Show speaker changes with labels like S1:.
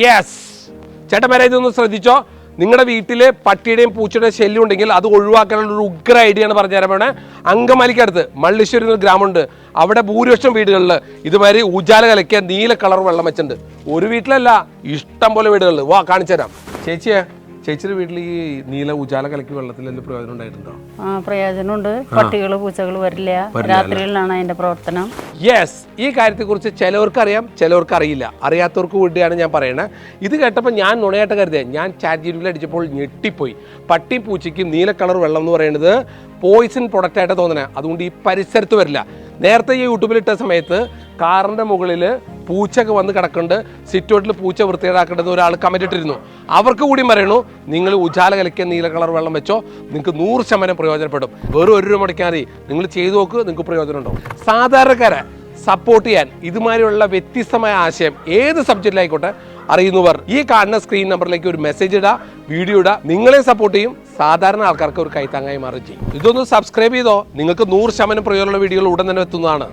S1: Yes ചേട്ടന്മാരെ ഇതൊന്ന് ശ്രദ്ധിച്ചോ. നിങ്ങളുടെ വീട്ടിൽ പട്ടിയുടെയും പൂച്ചയുടെയും ശല്യം ഉണ്ടെങ്കിൽ അത് ഒഴിവാക്കാനുള്ള ഒരു ഉഗ്ര ഐഡിയ ആണ് പറഞ്ഞു തരാൻ വേണേ. അങ്കമാലിക്കടുത്ത് മള്ളീശ്വരി എന്നൊരു ഗ്രാമമുണ്ട്. അവിടെ ഭൂരിപക്ഷം വീടുകളിൽ ഇതുമാതിരി ഉജാല കലക്കിയ നീല കളർ വെള്ളം വെച്ചിട്ടുണ്ട്. ഒരു വീട്ടിലല്ല, ഇഷ്ടം പോലെ വീടുകളിൽ. വാ കാണിച്ചു തരാം. ചേച്ചിയുടെ വീട്ടിൽ ഈ നീല ഉജാല കലക്കി വെള്ളത്തിൽ എന്ത് പ്രയോജനം ഉണ്ടായിട്ടുണ്ടോ?
S2: പ്രയോജനമുണ്ട്. പട്ടികള് പൂച്ചകൾ വരില്ല. രാത്രിയിലാണ് അതിന്റെ പ്രവർത്തനം.
S1: യെസ്, ഈ കാര്യത്തെക്കുറിച്ച് ചിലവർക്ക് അറിയാം, ചിലവർക്ക് അറിയില്ല. അറിയാത്തവർക്ക് വേണ്ടിയാണ് ഞാൻ പറയണത്. ഇത് കേട്ടപ്പോൾ ഞാൻ നുണയായിട്ട് കരുതിയ ഞാൻ ChatGPT അടിച്ചപ്പോൾ ഞെട്ടിപ്പോയി. പട്ടിയും പൂച്ചയ്ക്കും നീല കളർ വെള്ളം എന്ന് പറയുന്നത് പോയിസൺ പ്രൊഡക്റ്റ് ആയിട്ട് തോന്നണേ. അതുകൊണ്ട് ഈ പരിസരത്ത് വരില്ല. നേരത്തെ ഈ യൂട്യൂബിലിട്ട സമയത്ത് കാറിൻ്റെ മുകളിൽ പൂച്ചയൊക്കെ വന്ന് കിടക്കുന്നുണ്ട്, സിറ്റൗട്ടിൽ പൂച്ച വൃത്തികേടാക്കേണ്ടത് ഒരാൾ കമന്റ് ഇട്ടിരുന്നു. അവർക്ക് കൂടി പറയണു, നിങ്ങൾ ഉജാല കലക്കിയ നീല കളർ വെള്ളം വെച്ചോ, നിങ്ങൾക്ക് 100% പ്രയോജനപ്പെടും. വെറും 1 രൂപ മുടക്കാൻ മതി. നിങ്ങൾ ചെയ്തു നോക്ക്, നിങ്ങൾക്ക് പ്രയോജനം ഉണ്ടാവും. സാധാരണക്കാരെ സപ്പോർട്ട് ചെയ്യാൻ ഇതുമാതിരിയുള്ള വ്യത്യസ്തമായ ആശയം ഏത് സബ്ജക്റ്റിലായിക്കോട്ടെ അറിയുന്നവർ ഈ കാണുന്ന സ്ക്രീൻ നമ്പറിലേക്ക് ഒരു മെസ്സേജ് ഇടുക, വീഡിയോ ഇടുക. നിങ്ങളെ സപ്പോർട്ട് ചെയ്യും, സാധാരണ ആൾക്കാർക്ക് ഒരു കൈത്താങ്ങായി മാറുകയും ചെയ്യും. ഇതൊന്ന് സബ്സ്ക്രൈബ് ചെയ്തോ, നിങ്ങൾക്ക് 100% പ്രയോജനമുള്ള വീഡിയോകൾ ഉടൻ തന്നെ എത്തുന്നതാണ്.